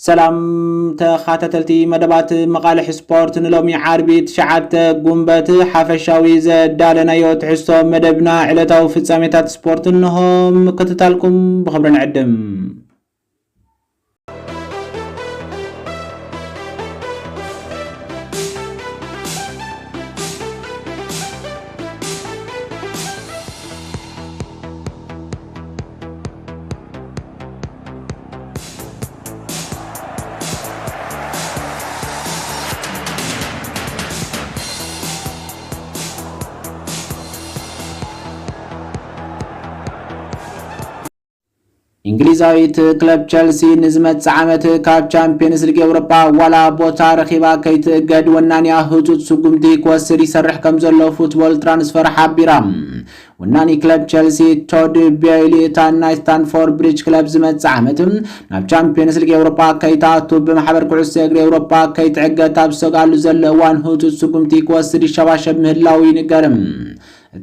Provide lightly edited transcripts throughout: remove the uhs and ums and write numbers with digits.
سلام تخاتتلتي مدبات مقالح سبورت نلومي عربي تشعات قنبات حفشاوي زدالنا يوتحسو مدبنا علتاو في تساميتات سبورت انهم كتتالكم بخبرنا عدم እንግሊዛዊት ክለብ ቸልሲ ንዝመት ዓመት ካብ ቻምፒየንስ ሊግ ኤውሮፓ ዋላ ቦታ ረኺባ ከይትእገድ ወናንያ ህጹጽ ስጉምቲ ክወስድ ይሰርሕ ከም ዘሎ ፉትቦል ትራንስፈር ሓቢራ ወናኒ ክለብ ቸልሲ ቶድ ቤይሊ ናይ ስታንፎርድ ብሪጅ ክለብ ዝመት ዓመት ናብ ቻምፒየንስ ሊግ ኤውሮፓ ከይታቱ ብማሕበር ኩዕሶ እግሪ ኤውሮፓ ከይትዕገድ ኣብ ሰጋሉ ዘሎ እዋን ህጹጽ ስጉምቲ ክወስድ ይሸባሸብ ምህላው ይንገርም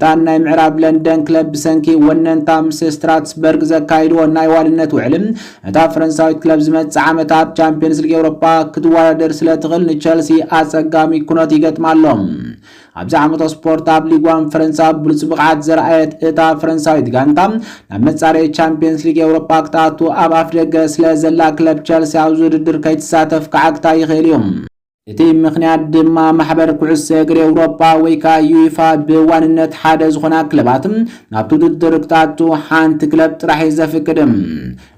ታናይ ምዕራብ ለንደን ክለብ ሰንኪ ወነንታ ምስ ስትራስበርግ ዘካይዶ ናይ ዋልነት ውዕልም እታ ፍራንሳዊት ክለብ ዝመጽ ዓመታት ቻምፒየንስ ሊግ ኤውሮፓ ክትወዳደር ስለትኽእል ንቸልሲ አጸጋሚ ኩነት ይገጥማሎም ኣብዚ ዓመት ስፖርት ኣብ ሊግ 1 ፍራንሳ ብሉጽ ብቕዓት ዘርአየት እታ ፍራንሳዊት ጋንታ ናብ መጻረይ ቻምፒየንስ ሊግ ኤውሮፓ ክታቱ ኣብ ኣፍደገ ስለ ዘላ ክለብ ቸልሲ ኣብ ውድድር ከይትሳተፍ ከዓግታ ይኽእል እዩ እቲ ምኽንያት ድማ ማሕበር ኩዕሶ እግሪ ኤውሮፓ ወይካ ዩኤፋ ብዋንነት ሓደ ዝኾና ክለባትም ናብቲ ውድድር ክታቱ ሓንቲ ክለብ ጥራሕ ዘፍቅድም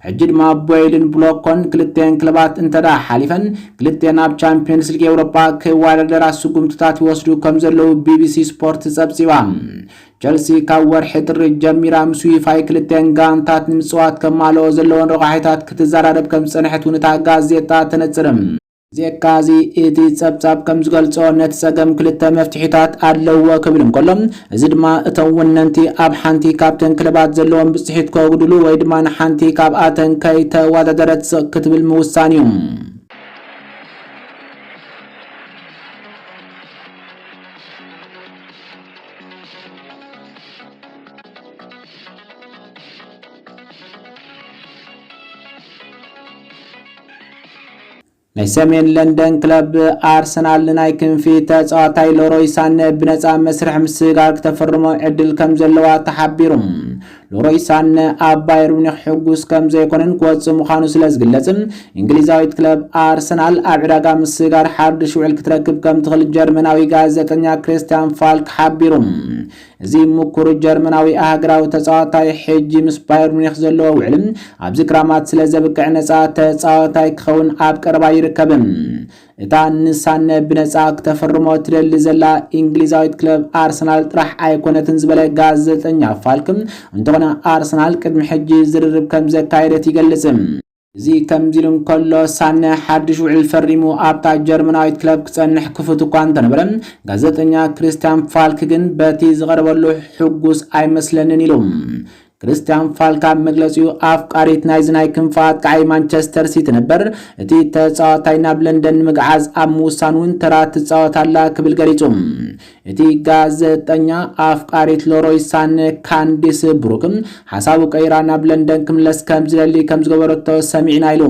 ሕጂ ድማ ቦይልን ብሎኮን ክልተን ክለባት እንተዳ ሓሊፈን ክልተን ኣብ ቻምፒየንስ ሊግ ኤውሮፓ ክወዳደራ ስጉምትታት ይወስዱ ከም ዘለው ቢቢሲ ስፖርት ጸብጺባ ቸልሲ ካብ ወርሒ ጥሪ ጀሚራ ምስ ዩኤፋ ክልተን ጋንታት ንምጽዋት ከማልኦ ዘለዎን ረቑሒታት ክትዘራረብ ከም ዝጸንሐት ውንታ ጋዜጣ ተነጽርም ዜካዚ እቲ ጸብጻብ ከም ዝገልጾ ነቲ ጸገም ክልተ መፍትሒታት ኣለዎ ክብልም ከሎም እዚ ድማ እቶም ወነንቲ ኣብ ሓንቲ ካብተን ክለባት ዘለዎም ብጽሒት ከጉድሉ ወይ ድማ ንሓንቲ ካብኣተን ከይተወዳደረት ክትብል ምውሳን እዩ ናይ ሰሜን ለንደን ክለብ አርሰናል ናይ ክንፊ ተጻዋታይ ሎሮይ ሳነ ብነጻ መስርሕ ምስጋር ከተፈርሞ ዕድል ከም ዘለዋ ተሓቢሩ ሎሮይ ሳነ ኣብ ባየር ሙኒክ ሕጉስ ከም ዘይኮነን ክወጽእ ምዃኑ ስለ ዝግለጽ እንግሊዛዊት ክለብ አርሰናል ኣብ ዕዳጋ ምስጋር ሓድሽ ውዕል ክትረክብ ከም ትኽእል ጀርመናዊ ጋዜጠኛ ክሪስቲያን ፋልክ ሓቢሩ እዚ ምኩር ጀርመናዊ ኣህግራዊ ተጻዋታይ ሕጂ ምስ ባየር ሙኒክ ዘለዎ ውዕል ኣብ ዝክራማት ስለ ዘብቅዕ ነጻ ተጻዋታይ ክኸውን ኣብ ቀረባ ይርከብም እታ ንሳነ ብነጻ ከተፈርሞ ትደሊ ዘላ እንግሊዛዊት ክለብ አርሰናል ጥራሕ ኣይኮነትን ዝበለ ጋዜጠኛ ፋልክም እንተኾነ አርሰናል ቅድሚ ሕጂ ዝርርብ ከም ዘካየደት ይገልጽ እዚ ከምዚሉም ከሎ ሳነ ሓድሽ ውዕል ፈሪሙ ኣብታ ጀርመናዊት ክለብ ክጸንሕ ክፉት እኳ እንተነበረ ጋዜጠኛ ክሪስቲያን ፋልክ ግን በቲ ዝቐረበሉ ሕጉስ ኣይመስለንን ኢሉ ክሪስቲያን ፋልክ መግለጺኡ ኣፍቃሪት ናይ ዝናይ ክንፋት ቃይ ማንቸስተር ሲቲ ነበር እቲ ተጻዋታይ ናብ ለንደን ምግዓዝ ኣብ ምውሳኑን ተራ ትጻወታላ ክብል ገሊጹ እቲ ጋዜጠኛ ኣፍቃሪት ሎሮይ ሳነ ካንዲስ ብሩክ ሓሳቡ ቀይራ ናብ ለንደን ክምለስ ከም ዝደሊ ከም ዝገበረቶ ሰሚዕና ኢሉ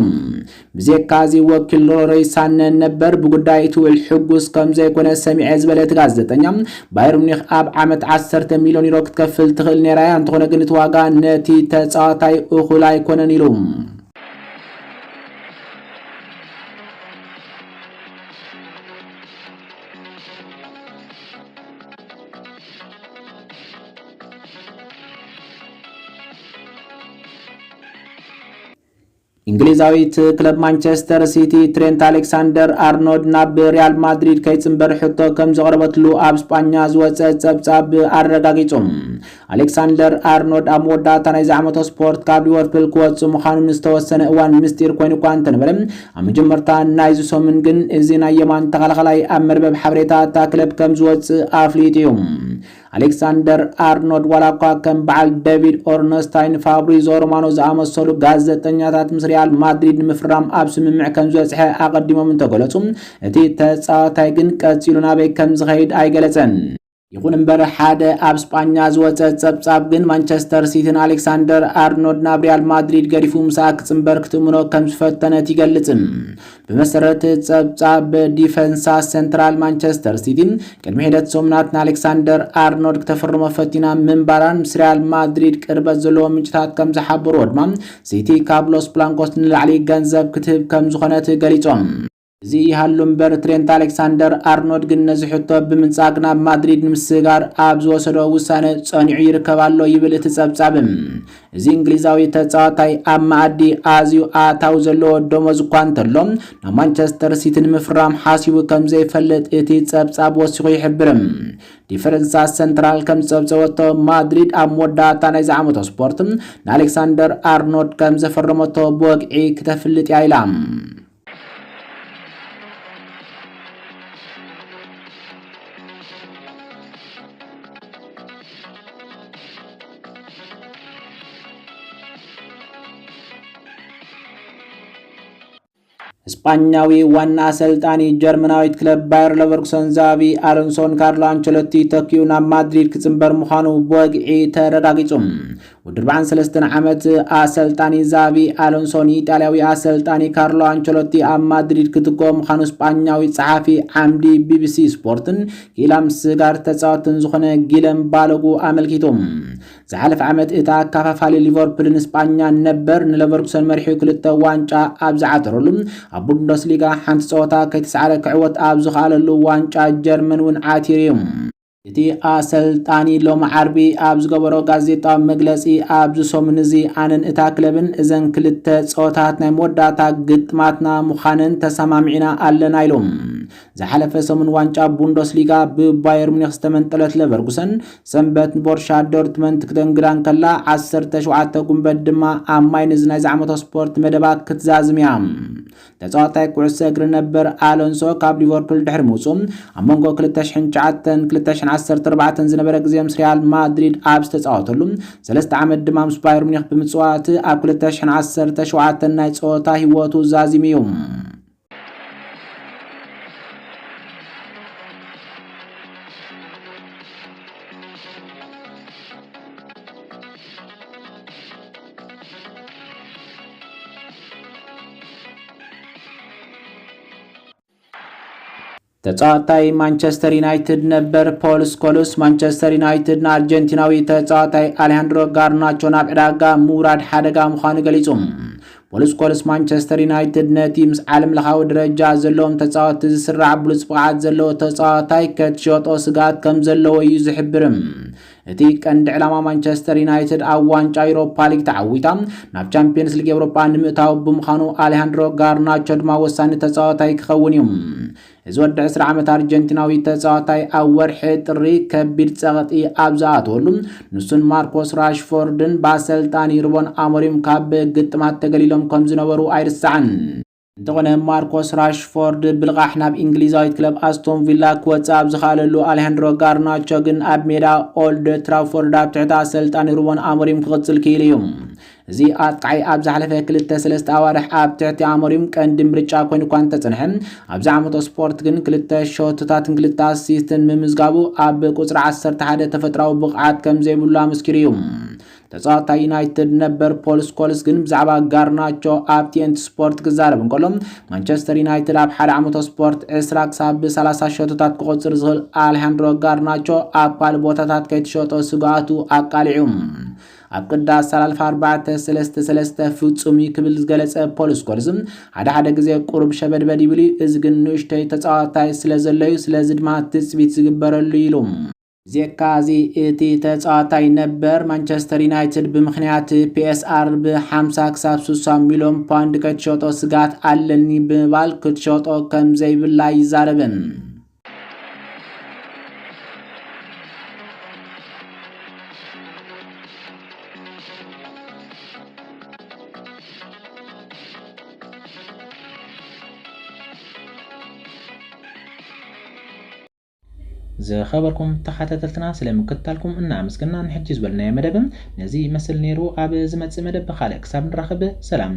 ብዘካዚ ወኪል ሎሮይ ሳነ ነበር ብጉዳይ ትውል ሕጉስ ከም ዘይኮነ ሰሚዐ ዝበለት ጋዜጠኛ ባየር ሙኒክ ኣብ ዓመት 10 ሚሊዮን ዩሮ ክትከፍል ትኽእል ነራ እንተኾነ ግን እቲ ዋጋ ነቲ ተጻዋታይ እኹል ኣይኮነን ኢሉ እንግሊዛዊት ክለብ ማንቸስተር ሲቲ ትሬንት አሌክሳንደር አርኖልድ ናብ ሪያል ማድሪድ ከይጽንበር ሕቶ ከም ዘቀረበትሉ ኣብ ስፓኛ ዝወጸ ጸብጻብ አረጋጊጹ አሌክሳንደር አርኖልድ ኣብ መወዳእታ ናይ ዓመት ስፖርት ካብ ሊቨርፑል ክወጽእ ምዃኑ ዝተወሰነ እዋን ምስጢር ኮይኑ እኳ እንተነበረ ኣብ መጀመርታ ናይ ዝሶምን ግን እዚ ናይ የማን ተኸላኻላይ ኣብ መርበብ ሓበሬታ እታ ክለብ ከም ዝወጽእ ኣፍሊጡ እዩ አሌክሳንደር አርኖልድ ዋላኳ ከም በዓል ዴቪድ ኦርንስታይን ፋብሪዞ ሮማኖ ዝኣመሰሉ ጋዜጠኛታት ምስ ሪያል ማድሪድ ምፍራም ኣብ ስምምዕ ከም ዝበጽሐ ኣቀዲሞም እንተገለጹ እቲ ተጻዋታይ ግን ቀጺሉ ናበይ ከም ዝኸይድ ኣይገለጸን ይኹን እምበር ሓደ ኣብ ስጳኛ ዝወፀ ጸብጻብ ግን ማንቸስተር ሲቲን አሌክሳንደር አርኖልድ ናብ ሪያል ማድሪድ ገዲፉ ምሳክ ጽምበር ክትምኖ ከም ዝፈተነት ይገልጽ። በመሰረት ጸብጻብ በዲፌንሳ ሴንትራል ማንቸስተር ሲቲን ቅድሚ ሂደት ሶምናት አሌክሳንደር አርኖልድ ከተፈረመ ፈቲና ምንባራን ምስ ሪያል ማድሪድ ቅርበት ዘለዎ ምንጭታት ከም ዝሓበሩ ድማ ሲቲ ካብ ሎስ ብላንኮስ ንላዕሊ ገንዘብ ክትህብ ከም ዝኾነት ገሊጾም። እዚ ይሃሉ እምበር ትሬንት አሌክሳንደር አርኖልድ ግን ነዚ ሕቶ ብምንጻግ ናብ ማድሪድ ንምስጋር ኣብ ዝወሰዶ ውሳነ ጸኒዑ ይርከብ ኣሎ ይብል እቲ ጸብጻብ። እዚ እንግሊዛዊ ተጻዋታይ ኣብ ማዕዲ ኣዝዩ ኣታው ዘለዎ ደሞዝ እኳ እንተሎ ናብ ማንቸስተር ሲቲ ንምፍራም ሓሲቡ ከም ዘይፈልጥ እቲ ጸብጻብ ወሲኹ ይሕብር። ዲፈረንሳ ሴንትራል ከም ጸብጸወቶ ማድሪድ ኣብ መወዳእታ ናይ ዝዓመቶ ስፖርት ንአሌክሳንደር አርኖልድ ከም ዘፈረመቶ ብወግዒ ክተፍልጥ ኢላ። ስፓኛዊ ዋና አሰልጣኒ ጀርመናዊት ክለብ ባየር ሌቨርኩሰን ዛቢ አሎንሶን ካርሎ አንቸሎቲ ተኪዩ ናብ ማድሪድ ክጽምበር ምዃኑ ብወግዒ ተረጋጊጹ። ውድር 43 ዓመት አሰልጣኒ ዛቢ አሎንሶን ኢጣልያዊ አሰልጣኒ ካርሎ አንቸሎቲ ኣብ ማድሪድ ክትጎ ምዃኑ ስፓኛዊ ጸሓፊ ዓምዲ ቢቢሲ ስፖርትን ኪላም ስጋር ተጻዋትን ዝኾነ ጊለም ባሎጉ ኣመልኪቶም። ዝሓለፈ ዓመት እታ ካፋፋሊ ሊቨርፑልን ስፓኛ ነበር ንሌቨርኩሰን መሪሑ 2 ዋንጫ ኣብ ዝዓተረሉ ኣብ ቡንደስሊጋ ሓንቲ ጸወታ ከይተሰዓረ ክዕወት ኣብ ዝኽኣለሉ ዋንጫ ጀርመን እውን ዓቲሩ እዩ። እቲ አሰልጣኒ ሎም ዓርቢ ኣብ ዝገበሮ ጋዜጣዊ መግለጺ ኣብ ዝሰሙን እዚ ኣነን እታ ክለብን እዘን 2 ጸወታት ናይ መወዳእታ ግጥማትና ምዃነን ተሰማሚዕና ኣለና ኢሎም። ዝሓለፈ ሰሙን ዋንጫ ቡንደስሊጋ ብባየር ሙኒክ ዝተመንጠለት ሌቨርኩሰን ሰንበት ቦሩሺያ ዶርትመንድ ክትንግዳን ከላ 17 ጉንበት ድማ ኣብ ማይንዝ ናይ ዝዓመቶ ስፖርት መደባ ክትዛዝም እያ። ተጻዋታይ ኩዕሶ እግሪ ነበር አሎንሶ ካብ ሊቨርፑል ድሕሪ ምውጹእ ኣብ መንጎ 2009-2014 ዝነበረ ግዜ ምስ ሪያል ማድሪድ ኣብ ዝተጻወተሉ 3 ዓመት ድማ ምስ ባየር ሙኒክ ብምጽዋት ኣብ 2017 ናይ ጸወታ ህይወቱ ዛዚሙ እዩ። ተጻዋታይ ማንቸስተር ዩናይትድ ነበር ፖል ስኮልስ ማንቸስተር ዩናይትድ ንአርጀንቲናዊ ተጻዋታይ አሌሃንድሮ ጋርናቾ ናብ ዕዳጋ ምውራድ ሓደጋ ምዃኑ ገሊጹ። ፖል ስኮልስ ማንቸስተር ዩናይትድ ነቲ ምስ ዓለም ለኻዊ ደረጃ ዘለዎም ተጻዋቲ ዝስራዕ ብሉጽ ብቕዓት ዘለዎ ተጻዋታይ ከትሸጦ ስጋት ከም ዘለዎ እዩ ዝሕብር። እቲ ቀንዲ ዕላማ ማንቸስተር ዩናይትድ ኣብ ዋንጫ ኤውሮፓ ሊግ ተዓዊታ ናብ ቻምፒየንስ ሊግ ኤውሮፓ ንምእታው ብምዃኑ አሌሃንድሮ ጋርናቾ ድማ ወሳኒ ተጻዋታይ ክኸውን እዩ። እዚ ወዲ 10 ዓመት አርጀንቲናዊ ተጻዋታይ ኣብ ወርሒ ጥሪ ከቢድ ጸቕጢ ኣብ ዝኣተወሉ ንሱን ማርኮስ ራሽፎርድን በአሰልጣኒ ሩበን አሞሪም ካብ ግጥማት ተገሊሎም ከም ዝነበሩ ኣይርስዓን። እንተኾነ ማርኮስ ራሽፎርድ ብልቓሕ ናብ እንግሊዛዊት ክለብ ኣስቶን ቪላ ክወጽእ ኣብ ዝኽኣለሉ አሌሃንድሮ ጋርናቾ ግን ኣብ ሜዳ ኦልድ ትራፎርድ ኣብ ትሕቲ አሰልጣኒ ሩበን አሞሪም ክቕጽል ክኢሉ እዩ። እዚ ኣጥቃዒ ኣብ ዝሓለፈ 2-3 ኣዋርሕ ኣብ ትሕቲ አሞሪም ቀንዲ ምርጫ ኮይኑ እኳ እንተጸንሐ ኣብዚ ዓመቶ ስፖርት ግን 2 ሾትታትን 2 ኣሲስትን ምምዝጋቡ ኣብ ቁጽሪ 11 ተፈጥራዊ ብቕዓት ከም ዘይብሉ ኣመስኪሩ እዩ። ተጻዋታይ ዩናይትድ ነበር ፖል ስኮልስ ግን ብዛዕባ ጋርናቾ ኣብ ቲኤንቲ ስፖርት ክዛረብ እንከሎ ማንቸስተር ዩናይትድ ኣብ ሓደ ዓመቶ ስፖርት 20 ክሳብ 30 ሾትታት ክቆጽር ዝኽእል አሌሃንድሮ ጋርናቾ ኣብ ካልእ ቦታታት ከይትሸጦ ስጋቱ ኣቃሊዑ። ኣብ ቅዳስ 34-3-3 ፍጹም ክብል ዝገለጸ ፖል ስኮልስ ሓደ ግዜ ቁሩብ ሸበድበድ ይብል እዚ ግን ንእሽተይ ተጻዋታይ ስለ ዘለዩ ስለዚ ድማ ትጽቢት ዝግበረሉ ኢሉ። ዜካዚ እቲ ተጻዋታይ ነበር ማንቸስተር ዩናይትድ ብምኽንያት ፒኤስአር ብ50 ክሳብ 60 ሚልዮን ፓውንድ ከትሸጦ ስጋት ኣለኒ ብምባል ክትሸጦ ከም ዘይብላ ይዛረብን። زخبركم تحتتلتنا ስለምክታልኩም እናመስግና ንሕጂ ዝበልናዮ መደብ ነዚ መስል ነይሩ ኣብ ዝመጽእ መደብ በኻልእ ክሳብ ንራኸብ ሰላም